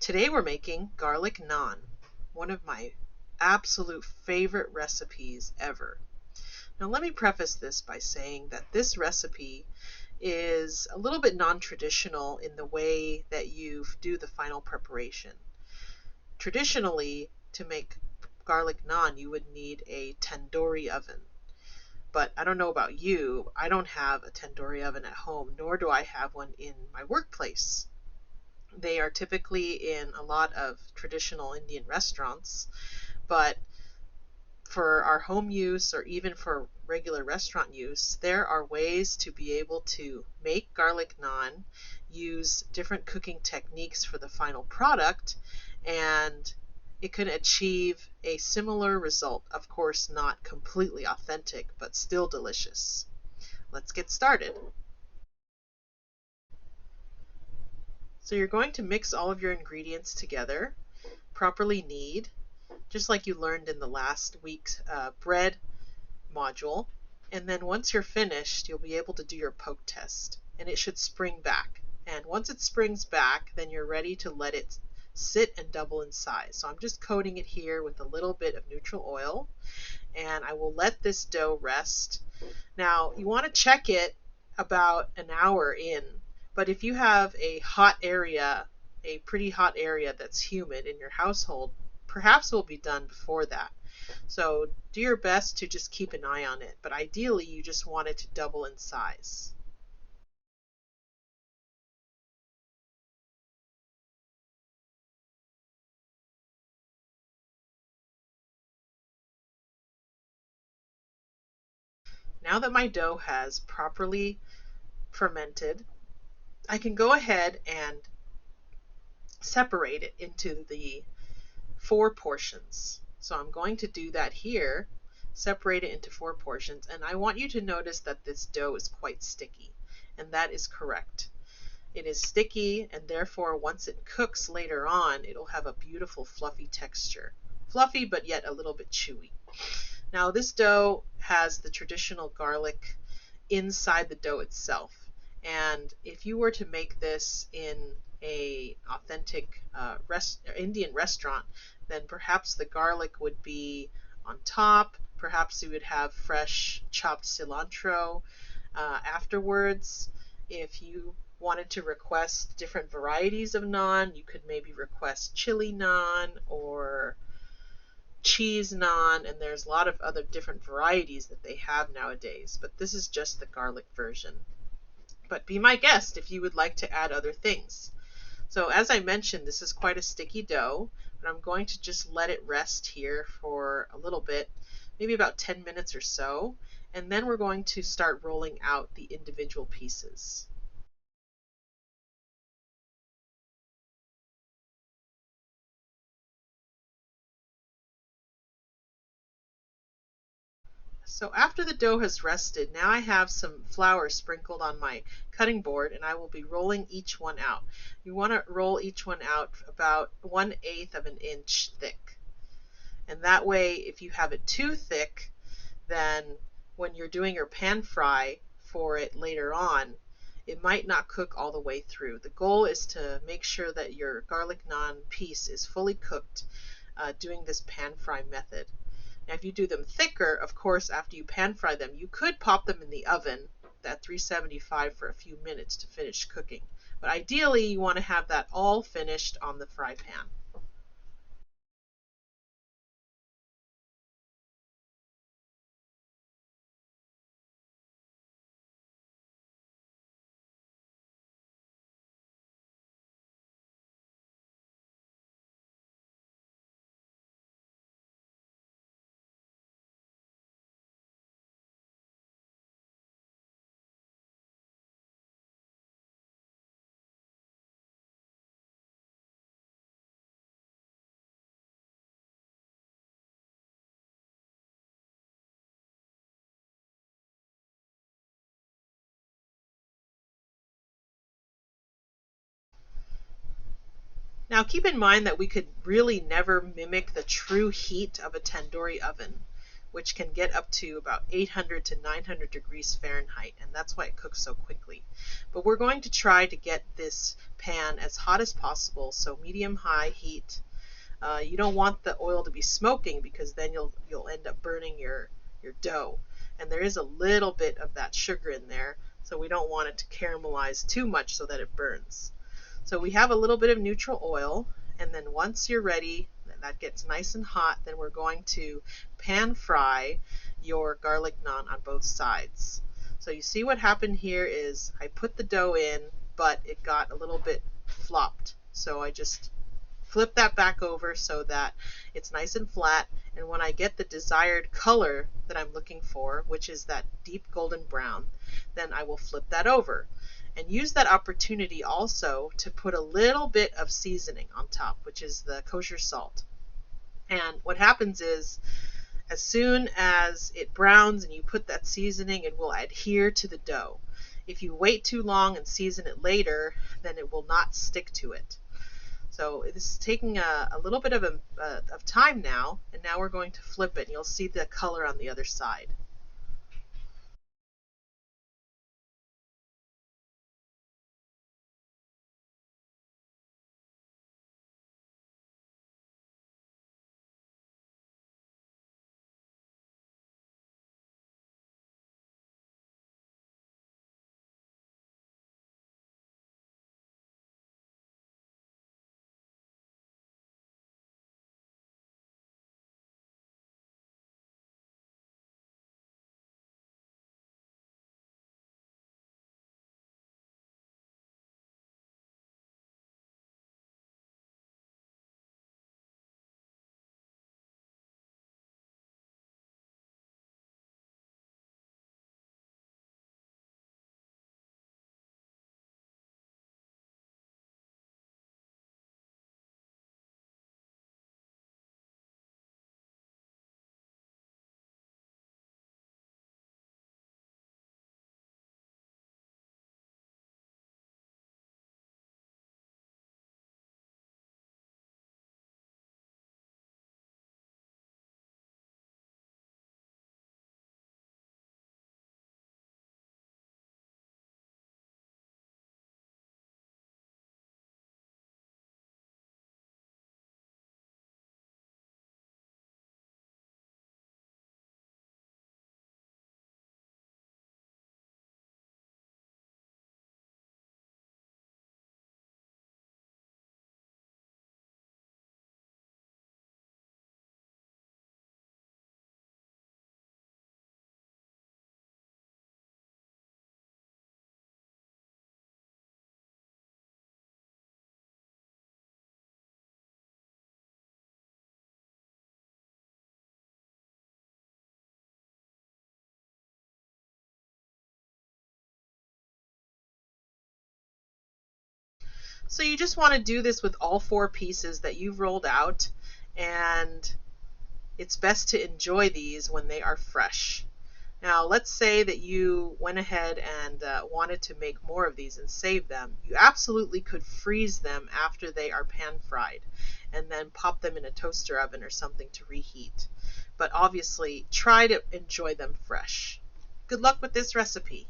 Today we're making garlic naan, one of my absolute favorite recipes ever. Now let me preface this by saying that this recipe is a little bit non-traditional in the way that you do the final preparation. Traditionally, to make garlic naan, you would need a tandoori oven. But I don't know about you, I don't have a tandoori oven at home, nor do I have one in my workplace. They are typically in a lot of traditional Indian restaurants, but for our home use or even for regular restaurant use, there are ways to be able to make garlic naan, use different cooking techniques for the final product, and it can achieve a similar result. Of course, not completely authentic, but still delicious. Let's get started. So you're going to mix all of your ingredients together, properly knead, just like you learned in the last week's bread module. And then once you're finished, you'll be able to do your poke test, and it should spring back. And once it springs back, then you're ready to let it sit and double in size. So I'm just coating it here with a little bit of neutral oil, and I will let this dough rest. Now, you want to check it about an hour in, but if you have a hot area, a pretty hot area that's humid in your household, perhaps it will be done before that. So do your best to just keep an eye on it, but ideally you just want it to double in size. Now that my dough has properly fermented, I can go ahead and separate it into the 4 portions. So I'm going to do that here, separate it into 4 portions, and I want you to notice that this dough is quite sticky, and that is correct. It is sticky, and therefore once it cooks later on, it'll have a beautiful fluffy texture. Fluffy, but yet a little bit chewy. Now this dough has the traditional garlic inside the dough itself. And if you were to make this in a authentic Indian restaurant, then perhaps the garlic would be on top. Perhaps you would have fresh chopped cilantro afterwards. If you wanted to request different varieties of naan, you could maybe request chili naan or cheese naan, and there's a lot of other different varieties that they have nowadays, but this is just the garlic version. But be my guest if you would like to add other things. So as I mentioned, this is quite a sticky dough, but I'm going to just let it rest here for a little bit, maybe about 10 minutes or so, and then we're going to start rolling out the individual pieces. So after the dough has rested, now I have some flour sprinkled on my cutting board, and I will be rolling each one out. You want to roll each one out about 1/8 of an inch thick. And that way, if you have it too thick, then when you're doing your pan fry for it later on, it might not cook all the way through. The goal is to make sure that your garlic naan piece is fully cooked doing this pan fry method. Now, if you do them thicker, of course, after you pan fry them, you could pop them in the oven at 375 for a few minutes to finish cooking. But ideally, you want to have that all finished on the fry pan. Now keep in mind that we could really never mimic the true heat of a tandoori oven. which can get up to about 800 to 900 degrees Fahrenheit, and that's why it cooks so quickly. But we're going to try to get this pan as hot as possible, so medium-high heat. You don't want the oil to be smoking because then you'll end up burning your dough. And there is a little bit of that sugar in there, so we don't want it to caramelize too much so that it burns. So we have a little bit of neutral oil, and then once you're ready, that gets nice and hot, then we're going to pan fry your garlic naan on both sides. So you see what happened here is I put the dough in, but it got a little bit flopped. So I just flip that back over so that it's nice and flat, and when I get the desired color that I'm looking for, which is that deep golden brown, then I will flip that over and use that opportunity also to put a little bit of seasoning on top, which is the kosher salt. And what happens is as soon as it browns and you put that seasoning, it will adhere to the dough. If you wait too long and season it later, then it will not stick to it. So this is taking a little bit of time now, and now we're going to flip it, and you'll see the color on the other side. So you just want to do this with all four pieces that you've rolled out, and it's best to enjoy these when they are fresh. Now, let's say that you went ahead and wanted to make more of these and save them. You absolutely could freeze them after they are pan fried and then pop them in a toaster oven or something to reheat. But obviously, try to enjoy them fresh. Good luck with this recipe.